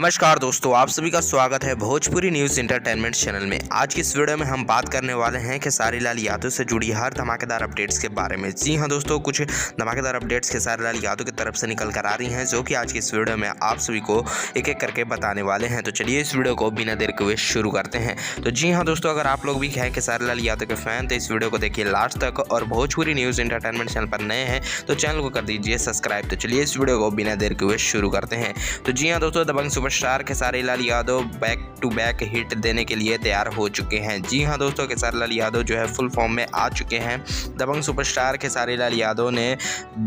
नमस्कार दोस्तों, आप सभी का स्वागत है भोजपुरी न्यूज़ इंटरटेनमेंट चैनल में। आज की इस वीडियो में हम बात करने वाले हैं खेसारी लाल यादव से जुड़ी हर धमाकेदार अपडेट्स के बारे में। जी हां दोस्तों, कुछ धमाकेदार अपडेट्स खेसारी लाल यादव की तरफ से निकल कर आ रही हैं, जो कि आज की इस वीडियो में आप सभी को एक एक करके बताने वाले हैं। तो चलिए इस वीडियो को बिना देर के हुए शुरू करते हैं। तो जी हाँ दोस्तों, अगर आप लोग भी हैं खेसारी लाल यादव के फैन तो इस वीडियो को देखिए लास्ट तक, और भोजपुरी न्यूज़ इंटरटेनमेंट चैनल पर नए हैं तो चैनल को कर दीजिए सब्सक्राइब। तो चलिए इस वीडियो को बिना देर के हुए शुरू करते हैं। तो जी हाँ दोस्तों, दबंग superstar Khesari Lal Yadav back to back hit देने के लिए तैयार हो चुके हैं। जी हां दोस्तों, खेसारी लाल यादव जो है फुल फॉर्म में आ चुके हैं। दबंग सुपरस्टार खेसारी लाल यादव ने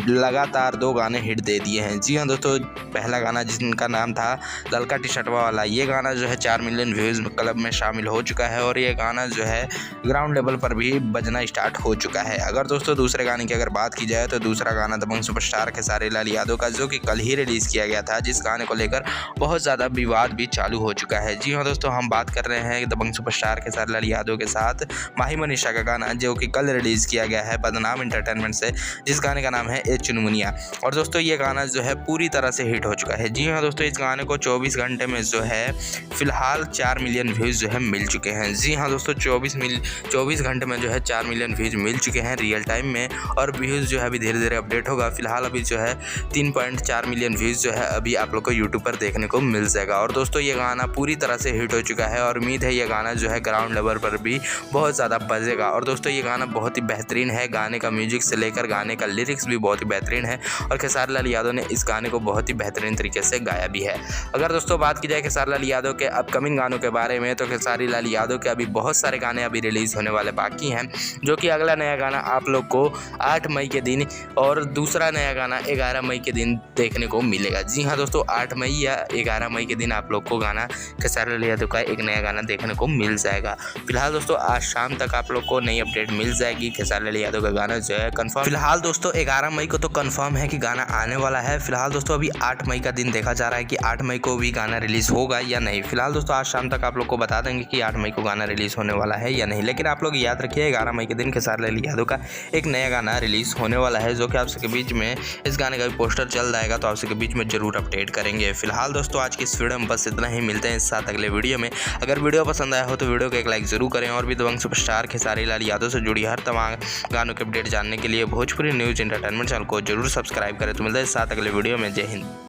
लगातार 2 गाने हिट दे दिए हैं। जी हां दोस्तों, पहला गाना जिनका नाम था ललका टी शर्टवा वाला, ये गाना जो है 4 मिलियन व्यूज़ क्लब में शामिल हो चुका है और ये गाना जो है ग्राउंड लेवल पर भी बजना स्टार्ट हो चुका है। अगर दोस्तों दूसरे गाने की अगर बात की जाए तो दूसरा गाना दबंग सुपरस्टार खेसारी लाल यादव का, जो कि कल ही रिलीज़ किया गया था, जिस गाने को लेकर बहुत ज़्यादा विवाद भी चालू हो चुका है। जी हाँ दोस्तों, हम बात कर रहे हैं दबंग सुपरस्टार खेसारी लाल यादव के साथ माही मनीषा का गाना, जो कि कल रिलीज़ किया गया है बदनाम एंटरटेनमेंट से, जिस गाने का नाम है ए चुनमुनिया। और दोस्तों ये गाना जो है पूरी तरह से हिट हो चुका है। जी हाँ दोस्तों, इस गाने को 24 घंटे में जो है फिलहाल 4 मिलियन व्यूज़ जो है मिल चुके हैं। जी हाँ दोस्तों, 24 घंटे में जो है 4 मिलियन व्यूज़ मिल चुके हैं रियल टाइम में, और व्यूज़ जो है अभी धीरे धीरे अपडेट होगा। फिलहाल अभी जो है 3.4 मिलियन व्यूज़ जो है अभी आप लोग को यूट्यूब पर देखने को मिल जाएगा। और दोस्तों ये गाना पूरी तरह से हिट हो चुका है और उम्मीद है ये गाना जो है ग्राउंड लेवल पर भी बहुत ज़्यादा बजेगा। और दोस्तों ये गाना बहुत ही बेहतरीन है, गाने का म्यूजिक से लेकर गाने का लिरिक्स भी बहुत ही बेहतरीन है, और खेसारी लाल यादव ने इस गाने को बहुत ही बेहतरीन तरीके से गाया भी है। अगर दोस्तों बात की जाए खेसारी लाल यादव के अपकमिंग गानों के बारे में, तो खेसारी लाल यादव के अभी बहुत सारे गाने अभी रिलीज़ होने वाले बाकी हैं, जो कि अगला नया गाना आप लोग को 8 मई के दिन और दूसरा नया गाना 11 मई के दिन देखने को मिलेगा। जी हाँ दोस्तों, 8 मई या 11 मई के दिन आप लोग को गाना खेसारी लाल यादव का एक नया गाना देखने को मिल जाएगा। फिलहाल दोस्तों आज शाम तक आप लोग को नई अपडेट मिल जाएगी। खेसारी लाल यादव का गाना जो है कंफर्म, फिलहाल दोस्तों 11 मई को तो कंफर्म है कि गाना आने वाला है। फिलहाल दोस्तों अभी 8 मई का दिन देखा जा रहा है कि 8 मई को भी गाना रिलीज़ होगा या नहीं। फिलहाल दोस्तों आज शाम तक आप लोग को बता देंगे कि 8 मई को गाना रिलीज़ होने वाला है या नहीं, लेकिन आप लोग याद रखिए 11 मई के दिन खेसारी लाल यादव का एक नया गाना रिलीज़ होने वाला है, जो कि आप सबके बीच में इस गाने का भी पोस्टर चल जाएगा, तो आप सबके बीच में जरूर अपडेट करेंगे। फिलहाल दोस्तों आज की इस वीडियो में बस इतना ही, मिलते हैं इस साथ अगले वीडियो में। अगर वीडियो पसंद आया हो तो वीडियो को एक लाइक जरूर करें, और भी दबंग सुपरस्टार खेसारी लाल यादव से जुड़ी हर तमाम गानों के अपडेट जानने के लिए भोजपुरी न्यूज़ इंटरटेनमेंट चैनल को जरूर सब्सक्राइब करें। तो मिलते हैं इस साथ अगले वीडियो में। जय हिंद।